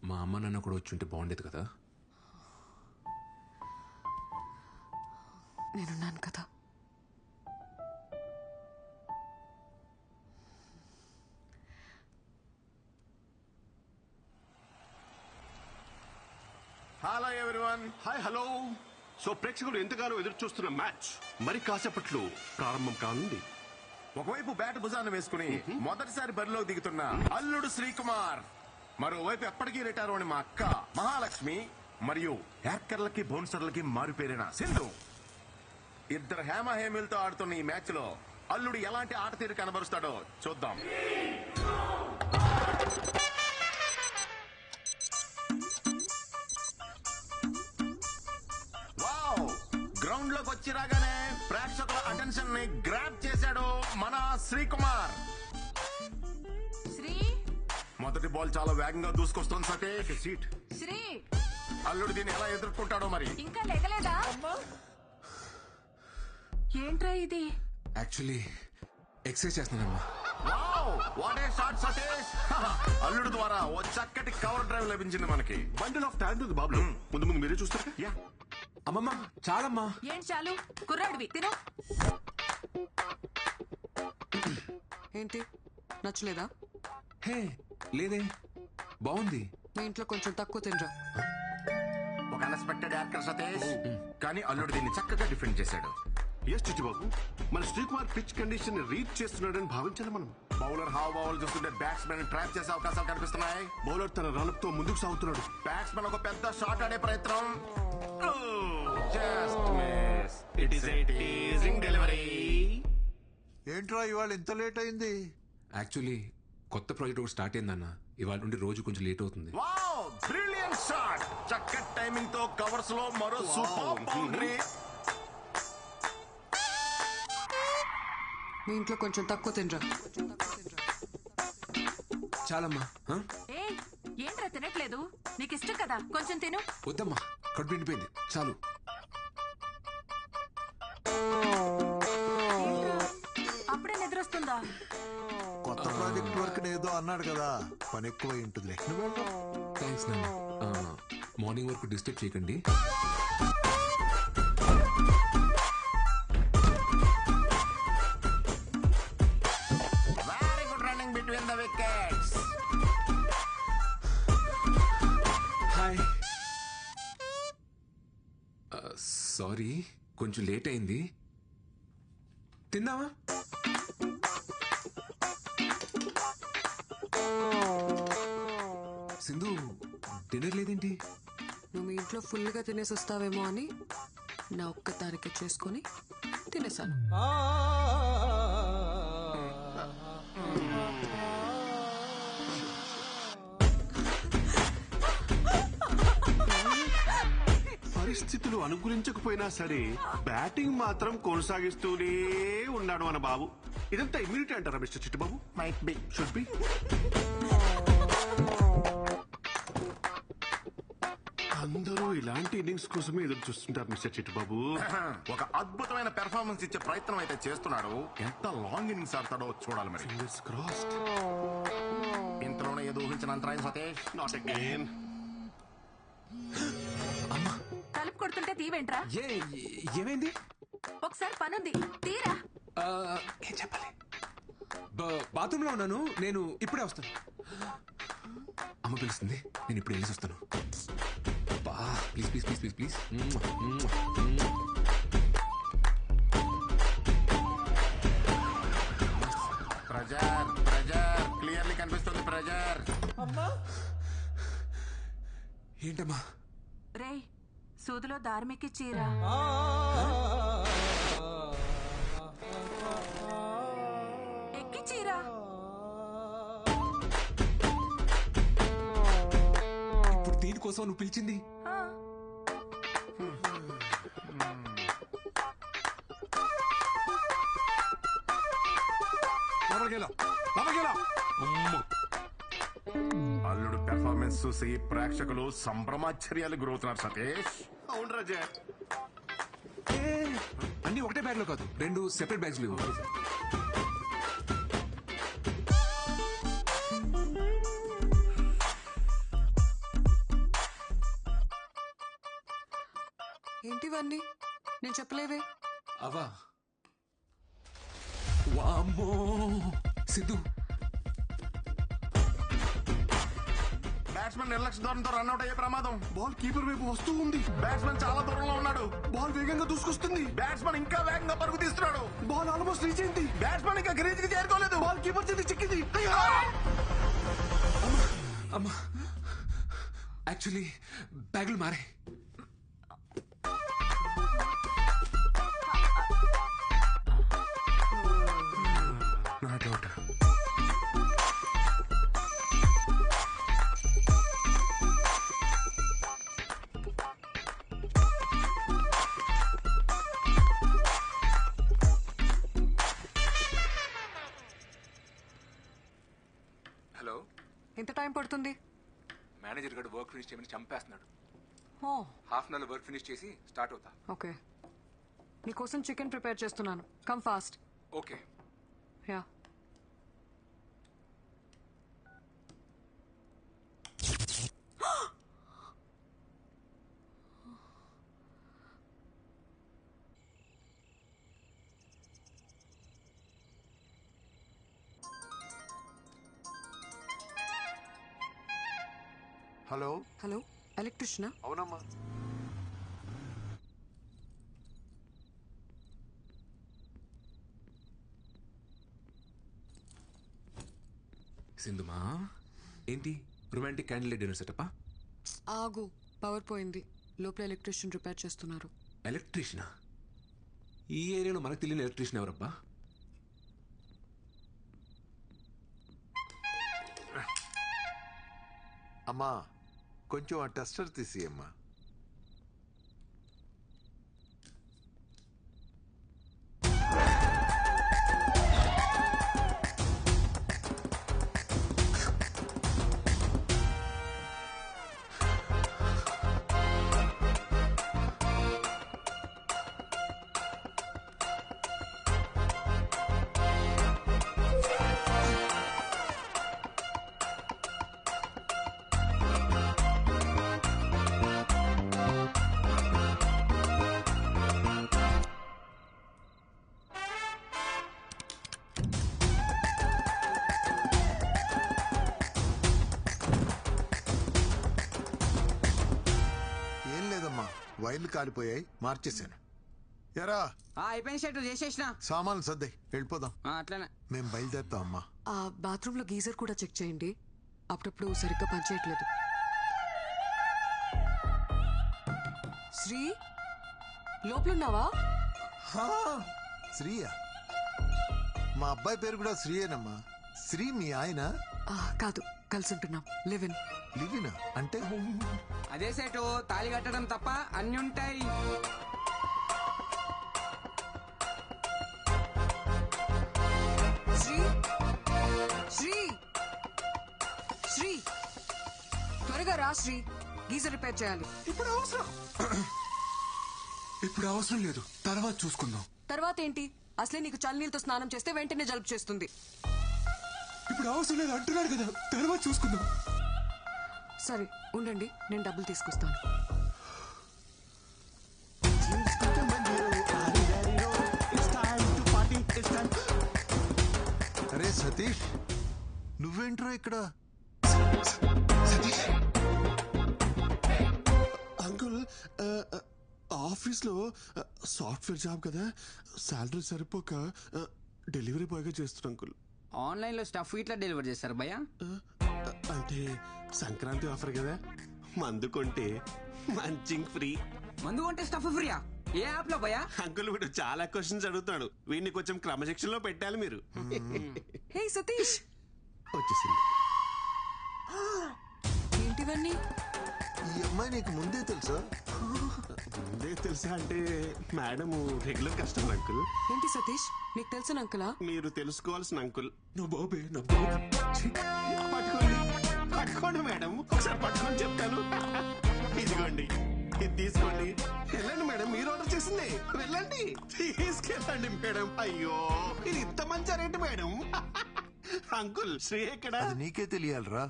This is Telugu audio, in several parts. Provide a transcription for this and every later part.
మా అమ్మ నాన్న కూడా వచ్చి ఉంటే బాగుండేది కదా. నేనున్నాను కదా. Hello everyone. Hi hello. So ప్రేక్షకులు ఎంతగానో ఎదురు చూస్తున్న మ్యాచ్ మరి కాసేపట్లో ప్రారంభం కానుంది. ఒకవైపు బ్యాట్ భుజాన్ని వేసుకుని మొదటిసారి బరిలోకి దిగుతున్న అల్లుడు శ్రీకుమార్, మరోవైపు ఎప్పటికీ రిటైర్ అని మా అక్క మహాలక్ష్మి, మరియు హ్యాకర్లకి బౌన్సర్లకి మారిపోయిన సింధు. ఇద్దరు హేమహేమిలతో ఆడుతున్న ఈ మ్యాచ్ లో అల్లుడు ఎలాంటి ఆట తీరు కనబరుస్తాడో చూద్దాం. గ్రౌండ్ లోకి వచ్చి రాగానే ప్రేక్షకుల అటెన్షన్ ని గ్రాప్ చేశాడు మన శ్రీకుమార్. శ్రీ మొదటి బాల్ చాలా వేగంగా దూసుకొస్తుంది సతీష్. సీట్ శ్రీ అల్లుడు దీన్ని ఎలా ఎదుర్కొంటాడో మరి. ఇంకా లేగలేదా? ఏంట్రా ఇది? యాక్చువల్లీ ఎక్సర్సైజ్ చేస్తున్నానమ్మా. Wow, what a shot Satish. అల్లుడు ద్వారా ఓ చక్కటి కవర్ డ్రైవ్ లభించింది మనకి. బండిల్ ఆఫ్ టాలెంట్ ఉంది బాబు. ముందు ముందు మీరే చూస్తారు. యా, అమ్మమ్మ చాలమ్మా. ఏంటి చాలు? కుర్రాడివి తిను. ఏంటి నచ్చలేదా? హే లేదే, బాగుంది. మీ ఇంట్లో కొంచెం తక్కువ తినరా. ఒక అన్ఎక్స్పెక్టెడ్ యాక్టర్ సతీష్, కానీ అల్లుడు దీన్ని చక్కగా డిఫెండ్ చేశాడు. ఎస్ చిట్టి బాబు, మన శ్రీకుమార్ పిచ్ కండిషన్ ని రీడ్ చేస్తున్నాడని భావించాలి మనం. బౌలర్ హావ్ బౌల్ చూస్తుంటే బ్యాట్స్మెన్ ట్రాప్ చేసే అవకాశాలు కనిపిస్తున్నాయి. బౌలర్ తన రన్అప్ తో ముందుకు సాగుతున్నాడు. బ్యాట్స్మెన్ ఒక పెద్ద షాట్ ఆడే ప్రయత్నం. Just miss. It is a teasing delivery. ఏంట్రా ఇవాళ ఇంత లేట్ అయింది? యాక్చువల్లీ కొత్త ప్రాజెక్ట్ ఒకటి స్టార్ట్ అయిందన్న. ఇవాళ నుండి రోజు కొంచెం లేట్ అవుతుంది. Wow, brilliant shot. చక్కటి టైమింగ్ తో కవర్స్ లో మరో సూపర్ బౌండరీ. మీ ఇంట్లో కొంచెం తక్కువ తినరా. చాలమ్మా. ఏయ్ ఏంట్రా తినట్లేదు? నీకు ఇష్టం కదా, కొంచెం తిను. వద్దమ్మా, కడుపు నిండిపోయింది, చాలు. ఏంట్రా, అప్పుడే నిద్రొస్తుందా? కొత్త ప్రాజెక్ట్ వర్క్ ఏదో అన్నాడు కదా, పని ఎక్కువ ఉంటుందిలే. థ్యాంక్స్ నాన్న. మార్నింగ్ వరకు డిస్టర్బ్ చేయకండి. Very good running between the wickets. Hi. Sorry, కొంచెం లేట్ అయింది. తిందామా? సింధు, డిన్నర్ లేదేంటి? నువ్వు మీ ఇంట్లో ఫుల్గా తినేసి వస్తావేమో అని నా ఒక్కదానికే చేసుకొని తినేసాను. పరిస్థితులు అనుకూలించకపోయినా సరే బ్యాటింగ్ మాత్రం కొనసాగిస్తూనే ఉన్నాడు మన బాబు. ఇదంతా ఇమ్యూనిటీ అంటారా mister Chittubabu? Might be. Should be. అందరూ ఇలాంటి ఇన్నింగ్స్ కోసమే ఎదురు చూస్తుంటారు మిస్టర్ చిట్టుబాబు. ఒక అద్భుతమైన పెర్ఫార్మెన్స్ ఇచ్చే ప్రయత్నం అయితే చేస్తున్నాడు. ఎంత లాంగ్ ఇన్నింగ్స్ ఆడతాడో చూడాలి మరి. Fingers crossed. ఇంతలోనే ఏదో ఊహించిన అంతరాయం సతీష్. Not again. అమ్మా, తలుపు కొడుతుంటే తీవేంట్రా? ఏమైంది? ఒకసారి పనుంది, తీరా. ఏం చెప్పాలి? బాత్రూమ్ లో ఉన్నాను, నేను ఇప్పుడే వస్తాను. అమ్మ పిలుస్తుంది, నేను ఇప్పుడు వెళ్ళేసి వస్తాను. Please please please please please. Pressure pressure clearly కనిపిస్తుంది. ప్రెజర్. ఏంటమ్మా? రే సూదిలో దారిమెక్కి చీరా. ఎక్కి చీరా. ఇప్పుడు దీనికోసం నువ్వు పిలిచింది? అల్లుడు పెర్ఫార్మెన్స్ చూసి ప్రేక్షకులు సంభ్రమాశ్చర్యాలు గురవుతున్నారు సతీష్. అవును రాజా. అన్ని ఒకటే బ్యాగ్ లో కాదు, 2 సెపరేట్ బ్యాగ్స్ లేవు. ఏంటివన్నీ నేను చెప్పలేవే. అవా వామ్మో సిద్ధు బ్యాట్స్మెన్ నిర్లక్ష్య ధోరణితో రన్అట్ అయ్యే ప్రమాదం. బాల్ కీపర్ వైపు వస్తూ ఉంది. బ్యాట్స్మెన్ చాలా దూరంలో ఉన్నాడు. బాల్ వేగంగా దూసుకొస్తుంది. బ్యాట్స్మెన్ ఇంకా వేగంగా పరుగు తీస్తున్నాడు. బాల్ ఆల్మోస్ట్ రీచ్ అయింది. బ్యాట్స్మెన్ ఇంకా గ్రీజ్ కి చేరుకోలేదు. బాల్ కీపర్ చేతి చిక్కింది. అమ్మా యాక్చువల్లీ బ్యాగులు మారే. Not out. హలో, ఎంత టైం పడుతుంది? మేనేజర్ గడు వర్క్ ఫినిష్ చేయమని చంపేస్తున్నాడు. ఓ half an hour work finish చేసి స్టార్ట్ అవుతా. ఓకే, నీకోసం చికెన్ ప్రిపేర్ చేస్తున్నాను. Come fast. Okay. Yeah hello hello, ఎలక్ట్రిషియనా? అవునమ్మా. సింధుమా ఏంటి రొమాంటిక్ క్యాండిల్ డిన్నర్ సెటప్పా? ఆగు, పవర్ పోయింది. లోపల ఎలక్ట్రిషియన్ రిపేర్ చేస్తున్నారు. ఎలక్ట్రీషియనా? ఈ ఏరియాలో మనకు తెలియని ఎలక్ట్రీషియన్ ఎవరబ్బా? అమ్మా కొంచెం ఆ టెస్టర్ తీసి అమ్మా. వైర్లు కాలిపోయాయి, మార్చేశాను. ఎరా అయిపోయిన షర్టు చేసేసిన సామాన్లు సర్దాయి వెళ్ళిపోదాం. అట్లనే మేము బయలుదేరుతాం అమ్మా. ఆ బాత్రూంలో గీజర్ కూడా చెక్ చేయండి, అప్పుడప్పుడు సరిగ్గా పనిచేయట్లేదు. శ్రీ లోపలున్నావా? శ్రీయా? మా అబ్బాయి పేరు కూడా శ్రీయేనమ్మా. శ్రీ మీ ఆయన? కాదు, కలిసి ఉంటున్నాం. లివిన్. లివినా అంటే? అదే సేటు తాళి కట్టడం తప్ప అన్ని ఉంటాయి. శ్రీ శ్రీ శ్రీ త్వరగా రా శ్రీ, గీజర్ రిపేర్ చేయాలి. ఇప్పుడు అవసరం లేదు, తర్వాత చూసుకుందాం. తర్వాత ఏంటి? అసలే నీకు చల్లనీళ్ళతో స్నానం చేస్తే వెంటనే జలుబు చేస్తుంది. ఇప్పుడు అవసరం లేదు అంటున్నాడు కదా, తర్వాత చూసుకుందాం. సరే ఉండండి, నేను డబ్బులు తీసుకొస్తాను. అరే సతీష్, నువ్వేంట్రా ఇక్కడ? అంకుల్ ఆఫీస్ లో సాఫ్ట్వేర్ జాబ్ కదా, శాలరీ సరిపోక డెలివరీ బాయ్ గా చేస్తున్నా అంకుల్. ఆన్లైన్ లో స్టఫ్ ఇట్లా డెలివర్ చేస్తారు భయ్యా. అంటే సంక్రాంతి ఆఫర్ కదా, మందు కొంటే మంచింగ్ ఫ్రీ. మందు కొంటే స్టఫ్ ఫ్రీయా? ఏ యాప్ లో భయ్యా? అంకుల్ వీడు చాలా క్వశ్చన్స్ అడుగుతాడు, వీడిని కొంచెం క్రమశిక్షణ లో పెట్టాలి మీరు. హే సతీష్, వచ్చేసింది. ఏంటివన్నీ? ఈ అమ్మాయి నీకు ముందే తెలుసా? ముందే తెలుసా అంటే మేడం రెగ్యులర్ కస్టమర్ అంకుల్. ఏంటి సతీష్, నీకు తెలిసిన అంకులా? మీరు తెలుసుకోవాల్సిన అంకుల్. నా బాబే, నా బాబే. పట్టుకోండి పట్టుకోండి మేడం, ఒకసారి పట్టుకొని చెప్తాను. ఇదిగోండి, ఇది తీసుకోండి. వెళ్ళండి మేడం, మీరు ఆర్డర్ చేసింది. వెళ్ళండి, తీసుకెళ్ళండి మేడం. అయ్యో, ఇది ఇంత మంచి రేటు మేడం. అంకుల్ శ్రీ ఎక్కడ? అది నీకే తెలియాలరా.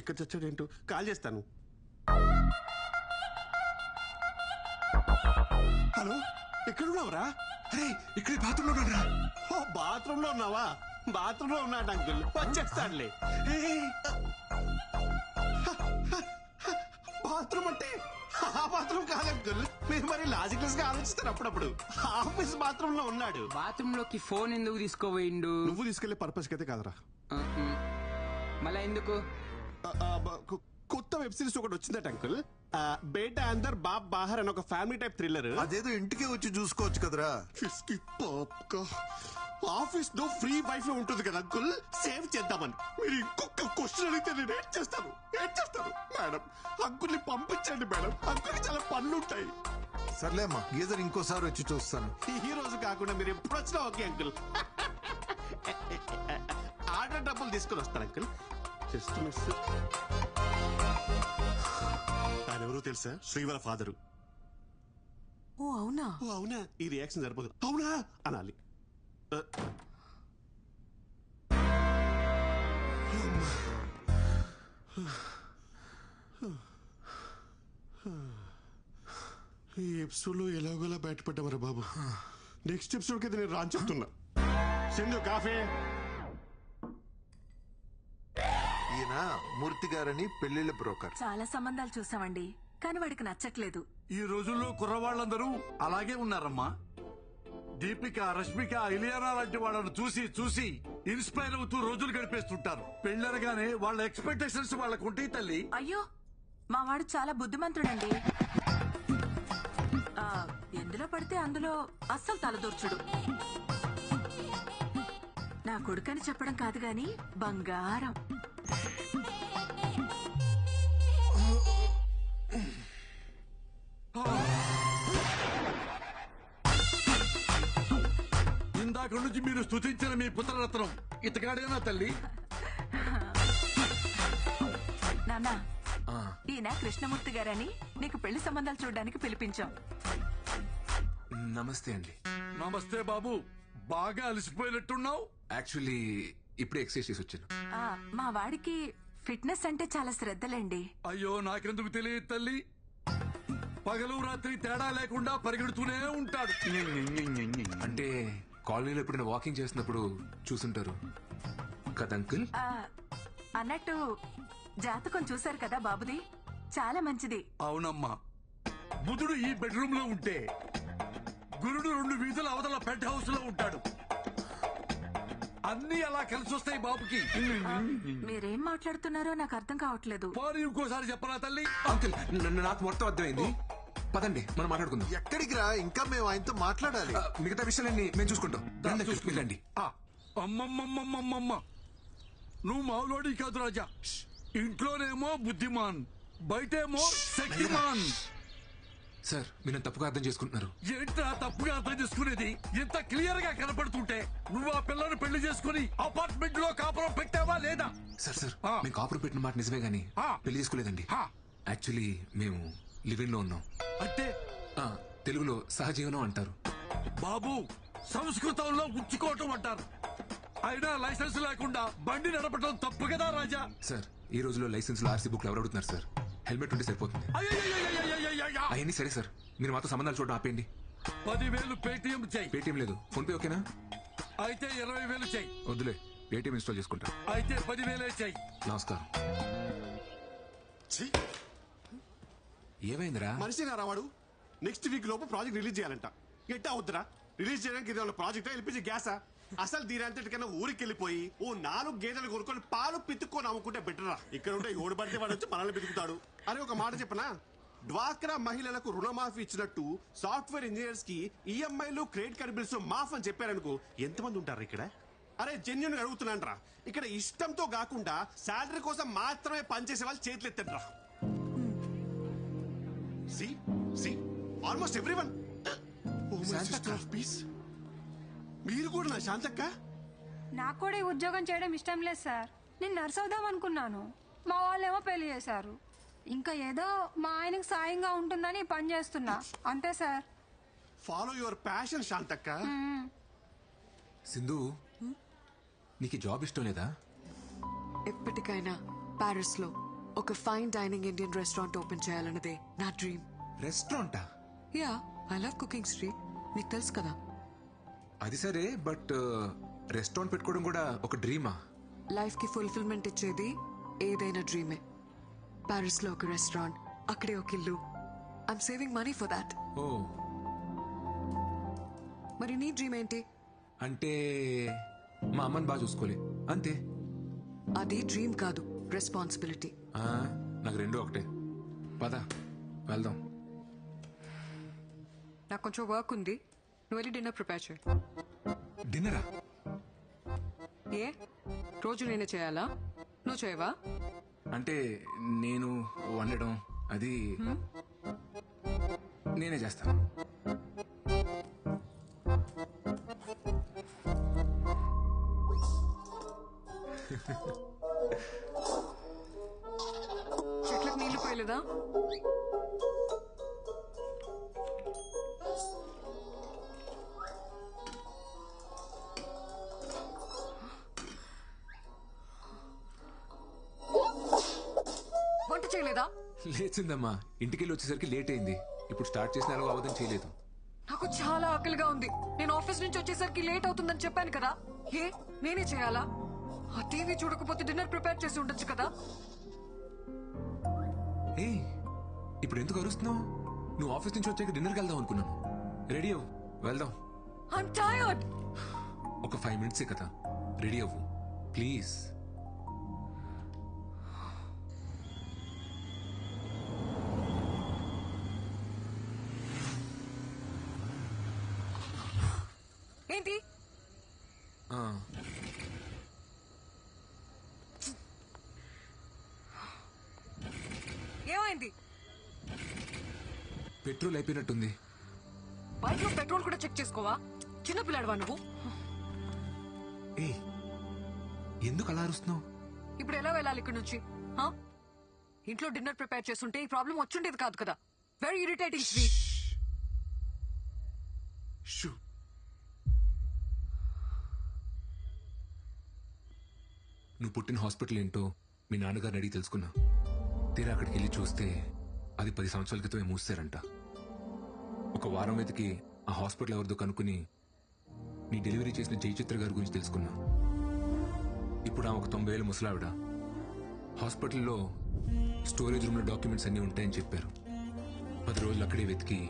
ఎక్కడ చచ్చాడేంటో, కాల్ చేస్తాను. హలో ఎక్కడున్నావురా? అరే ఇక్కడ బాత్రూంలో ఉన్నారా? ఓ బాత్రూమ్ లో ఉన్నావా? బాత్రూమ్ లో ఉన్నాడు అంకుల్, వచ్చేస్తాడులే. బాత్రూమ్ అంటే ఆ బాత్రూమ్ కాదు అంకుల్, మీరు మరి లాజిక్లెస్ గా ఆలోచిస్తారు అప్పుడప్పుడు. ఆఫీస్ బాత్రూమ్ లో ఉన్నాడు. బాత్రూమ్ లోకి ఫోన్ ఎందుకు తీసుకోపోయిండు? నువ్వు తీసుకెళ్లే పర్పస్ అయితే కాదురా. మళ్ళా ఎందుకు? కొత్త వెబ్ సిరీస్ ఒకటి వచ్చిందట అంకుల్, బేటా అందర్ బాప్ బాహర్ అని ఒక ఫ్యామిలీ టైప్ థ్రిల్లర్. అదేదో ఇంటికే వచ్చి చూసుకోవచ్చు కదరా. ఆఫీస్ లో ఫ్రీ వైఫై ఉంటుంది కదా అంకుల్, సేవ్ చేద్దామని. మీరు ఇంకొక క్వశ్చన్ అడిగితే నేను ఏం చేస్తాను మేడం? అంకుల్ని పంపించండి మేడం, అంకుల్కి చాలా పనులు ఉంటాయి. సర్లేమ్మా, గీజర్ ఇంకోసారి వచ్చి చూస్తాను. ఈ రోజు కాకుండా మీరు ఎప్పుడు వచ్చినా ఓకే అంకుల్. ఆర్డర్ డబ్బులు తీసుకుని వస్తాను అంకుల్. Just miss. ఆయన ఎవరో తెలుసా? శ్రీవర ఫాదరు. ఓ అవునా? ఓ అవునా? ఈ రియాక్షన్ సరిపోదు, అవునా అనాలి. ఈ ఎపిసోడ్ లో ఎలాగోలా బయటపడ్డామరా బాబు. నెక్స్ట్ ఎపిసోడ్ కి నేను రాని చెప్తున్నా. సింధు కాఫీ. ఈయన మూర్తి గారని పెళ్లిళ్ళ బ్రోకర్. చాలా సంబంధాలు చూసామండి, కానీ వాడికి నచ్చట్లేదు. ఈ రోజుల్లో కుర్రవాళ్ళందరూ అలాగే ఉన్నారమ్మా. దీపిక, రష్మిక, ఇలియానా లాంటి వాళ్ళను చూసి చూసి ఇన్స్పైర్ అవుతూ రోజులు గడిపేస్తుంటారు. పెళ్ళనగానే వాళ్ళ ఎక్స్పెక్టేషన్స్ వాళ్ళకు ఉంటాయి తల్లి. అయ్యో, మా వాడు చాలా బుద్ధిమంతుడండి. ఎందులో పడితే అందులో అస్సలు తలదూర్చుడు. నా కొడుకని చెప్పడం కాదు గాని బంగారం. ఇందాక నుంచి మీరు స్తుతించిన మీ పుత్రరత్నం ఇతగాడేనా తల్లి? నాన్న, ఈయన కృష్ణమూర్తి గారని నీకు పెళ్లి సంబంధాలు చూడడానికి పిలిపించాం. నమస్తే అండి. నమస్తే బాబు, బాగా అలసిపోయినట్టున్నావు. యాక్చువల్లీ ఇప్పుడే ఎక్సర్సైజ్ చేసి వచ్చాను. మా వాడికి ఫిట్నెస్ అంటే చాలా శ్రద్ధలండి. అయ్యో, నాకెందుకు తెలియదు తల్లి. పగలు రాత్రి తేడా లేకుండా పరిగెడుతూనే ఉంటాడు. అంటే కాలనీలో ఎప్పుడైనా వాకింగ్ చేసినప్పుడు చూసుంటారు కదా అంకుల్. అన్నట్టు జాతకం చూశారు కదా బాబుది, చాలా మంచిది. అవునమ్మా, బుధుడు ఈ బెడ్రూమ్ లో ఉంటే గురుడు 2 వీధుల అవతల పెంట్ హౌస్ లో ఉంటాడు. అన్ని అలా కలిసి వస్తాయి బాబుకి. మీరేం మాట్లాడుతున్నారో నాకు అర్థం కావట్లేదు. పోనీ ఇంకోసారి చెప్పరా తల్లి? అంకుల్ నాకు మొత్తం అర్థమైంది. పదండి మనం మాట్లాడుకుందాం. ఎక్కడికి రా, ఇంకా మేము ఆయనతో మాట్లాడాలి. మిగతా విషయాలన్నీ మేము చూసుకుంటాం. వెళ్ళండి. అమ్మమ్మమ్మమ్మమ్మ, నువ్వు మావులోడి కాదు రాజా. ఇంట్లోనేమో బుద్ధిమాన్, బయటేమో శక్తిమాన్. సార్, మీరు తప్పుగా అర్థం చేసుకుంటున్నారు. ఏంట్రా తప్పుగా అర్థం చేసుకునేది? ఇంత క్లియర్ గా కనపడుతుంటే నువ్వు ఆ పిల్లను పెళ్లి చేసుకుని అపార్ట్మెంట్ లో కాపురం పెట్టావా లేదా? సార్ మేము కాపురం పెట్టిన మాట నిజమే గానీ పెళ్లి చేసుకోలేదండి. యాక్చువల్లీ మేము లివింగ్ లో ఉన్నాం. అంటే తెలుగులో సహజీవనం అంటారు. బాబు, సంస్కృతంలో ఉంచుకోవటం అంటారు. అయినా లైసెన్స్ లేకుండా బండి నడపడం తప్పు కదా రాజా? సార్, ఈ రోజులో లైసెన్స్ లో ఆర్సీ బుక్ ఎవరు అడుగుతున్నారు సార్? హెల్మెట్ ఉంటే సరిపోతుంది. అవన్నీ సరే సార్, మీరు మాతో సంబంధాలు చూడడం ఆపేయండి. 10,000 పేటిఎం చెయ్యి. పేటిఎం లేదు, ఫోన్ పే ఓకేనా? అయితే 20,000 చెయ్యి. వద్దులే, పేటిఎం ఇన్స్టాల్ చేసుకుంటా. అయితే 10,000 చెయ్యి. నమస్కారం. ఏమైందిరా? మనిషి రావాడు. నెక్స్ట్ వీక్ లోపు ప్రాజెక్ట్ రిలీజ్ చేయాలంట. ఎట్టా వద్దురా? రిలీజ్ చేయడానికి ఇది ప్రాజెక్ట్ ఎల్పిజి గ్యాసా? అసలు దీనంతటికన్నా ఊరికి వెళ్ళిపోయి ఓ 4 గేదెలు కొనుక్కొని పాలు పితుక్కొని అమ్ముకుంటే బెటరా. ఇక్కడ ఉంటే ఓడి పడితే వాడు వచ్చి మనల్ని పితుకుతాడు. అరే ఒక మాట చెప్పనా, డ్వాక్రా మహిళలకు రుణమాఫీ ఇచ్చినట్టు సాఫ్ట్వేర్ ఇంజనీర్స్ కి ఈఎంఐలు క్రెడిట్ కార్డ్ బిల్స్ మాఫ్ అని చెప్పారనుకో, ఎంతమంది ఉంటారు ఇక్కడ? అరే జెన్యున్ అడుగుతున్నాను రా, ఇక్కడ ఇష్టంతో కాకుండా శాలరీ కోసం మాత్రమే పనిచేసే వాళ్ళు చేతులు ఎత్తండి రా. Almost everyone. మీరు కూడా నా శాంతక్క? నాకు కూడా ఈ ఉద్యోగం చేయడం ఇష్టం లేదు సార్. నేను నర్స్ అవుదాం అనుకున్నాను, మా వాళ్ళేమో పెళ్లి చేశారు. ఇంకా ఏదో మా ఆయనకు సాయంగా ఉంటుందని పని చేస్తున్నా, అంతే సార్. ఫాలో యువర్ ప్యాషన్ శాంతక్క. సింధు, నీకు జాబ్ ఇష్టం లేదా? ఎప్పటికైనా ప్యారిస్ లో ఒక fine dining Indian restaurant open చేయాలన్నదే నా డ్రీమ్. రెస్టారెంటా? Yeah, I love cooking Sri, నీకు తెలుసు కదా. అది సరే, బట్ రెస్టారెంట్ పెట్టుకోవడం కూడా ఒక డ్రీమా? లైఫ్ కి ఫుల్ఫిల్మెంట్ ఇచ్చేది ఏదైనా డ్రీమే. ప్యారిస్ లో ఒక రెస్టారెంట్, అక్కడే ఒక ఇల్లు. I'm saving money for that. Oh, మరి నీ డ్రీమ్ ఏంటి? అంటే మా అమ్మని బాగా చూసుకోలే అంతే. అది డ్రీమ్ కాదు, రెస్పాన్సిబిలిటీ. నాకు రెండు ఒకటే. పద వెళ్దాం. నాకు కొంచెం వర్క్ ఉంది, నువ్వు వెళ్ళి డిన్నర్ ప్రిపేర్ చేయి. డిన్నరా? ఏ రోజు నేనే చేయాలా? నువ్వు చేయవా? అంటే నేను వండడం అది నేనే చేస్తాను. చెట్లకు నీళ్లు పోయలేదా? వంట చేయలేదా? లేచిందమ్మా, ఇంటికి వెళ్ళి వచ్చేసరికి లేట్ అయింది. ఇప్పుడు స్టార్ట్ చేసిన ఎలాగో అవదని చేయలేదు. నాకు చాలా ఆకలిగా ఉంది. నేను ఆఫీస్ నుంచి వచ్చేసరికి లేట్ అవుతుందని చెప్పాను కదా. ఏ నేనే చేయాలా? ఆ టీవీ చూడకపోతే డిన్నర్ ప్రిపేర్ చేసి ఉండొచ్చు కదా. ఏ ఇప్పుడు ఎందుకు అరుస్తున్నావు? నువ్వు ఆఫీస్ నుంచి వచ్చాక డిన్నర్కి వెళ్దాం అనుకున్నాను. రెడీ అవ్వు, వెళ్దాం. I'm tired. ఒక 5 మినిట్సే కదా, రెడీ అవ్వు ప్లీజ్. ఏంటి? ఏమైంది? పెట్రోల్ అయిపోయినట్టుంది. బైక్ లో పెట్రోల్ కూడా చెక్ చేసుకోవా? చిన్నపిల్లాడువా నువ్వు? ఏ ఎందుకు అలా అరుస్తున్నావు? ఇప్పుడు ఎలా వెళ్ళాలి ఇక్కడ నుంచి? ఇంట్లో డిన్నర్ ప్రిపేర్ చేస్తుంటే ఈ ప్రాబ్లం వచ్చుండేది కాదు కదా. Very irritating Shri. షూ, నువ్వు పుట్టిన హాస్పిటల్ ఏంటో మీ నాన్నగారిని అడిగి తెలుసుకున్నా. తీరా అక్కడికి వెళ్ళి చూస్తే అది 10 సంవత్సరాల క్రితమే మూసారంట. ఒక వారం మీదకి ఆ హాస్పిటల్ ఎవరిదో కనుక్కుని నీ డెలివరీ చేసిన జయచిత్ర గారి గురించి తెలుసుకున్నా. ఇప్పుడు ఆమె ఒక 90 ఏళ్ళ ముసలావిడ. హాస్పిటల్లో స్టోరేజ్ రూమ్లో డాక్యుమెంట్స్ అన్నీ ఉంటాయని చెప్పారు. 10 రోజులు అక్కడే వెతికి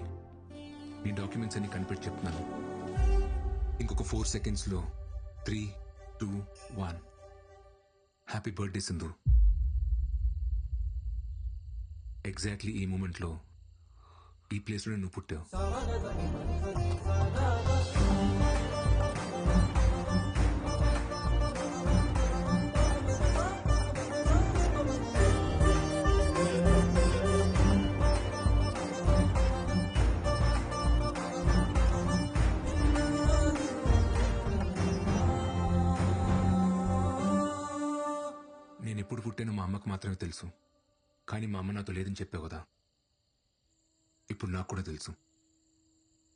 నీ డాక్యుమెంట్స్ అన్ని కనిపెట్టి చెప్తున్నాను. ఇంకొక 4 సెకండ్స్లో 3, 2, 1. Happy birthday Sindhu. ఎగ్జాక్ట్లీ ఈ మూమెంట్లో ఈ ప్లేస్లో నువ్వు పుట్టావు. నేను ఎప్పుడు పుట్టానో మా అమ్మకు మాత్రమే తెలుసు. కానీ మా అమ్మ నాతో లేదని చెప్పావు కదా. ఇప్పుడు నాకు కూడా తెలుసు.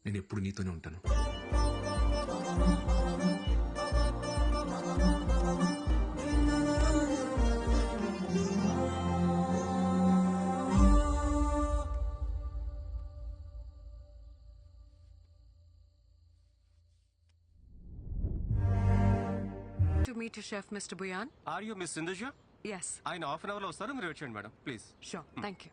నేను ఎప్పుడు నీతోనే ఉంటాను. To meet your chef, Mr. Buyan. Are you miss Sindhuja? Yes, ఆయన హాఫ్ అన్ అవర్ లో వస్తారు, మీరు వచ్చేయండి madam please. sure. Thank you.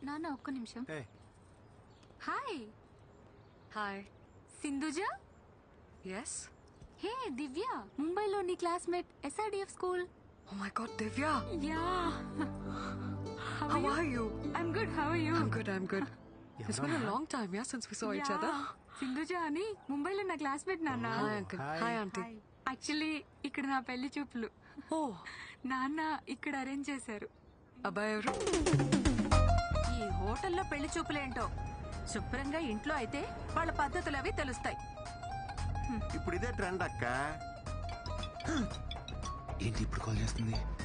నాన్న ఒక్క నిమిషం. ఏ hi Hi. Sindhuja. Yes. Hey Divya, ముంబైలో నీ classmate, SRDF school. Oh my God, Divya. Yeah. How are you? I'm good. How are you? I'm good. I'm good. It's been a long time, yeah, since we saw each other. Sindhuja అని ముంబైలో నా క్లాస్మేట్ నాన్న. Hi, uncle. Hi, auntie. Actually ఇక్కడ నా పెళ్లి చూపులు. Oh, నాన్న ఇక్కడ అరేంజ్ చేశారు. అబ్బాయి ఎవరు? ఈ హోటల్లో పెళ్లి చూపులేంటో, శుభ్రంగా ఇంట్లో అయితే వాళ్ళ పద్ధతులు అవి తెలుస్తాయి. ఇప్పుడు ఇదే ట్రెండ్ అక్క. ఏంటి ఇప్పుడు కాల్ చేస్తుంది?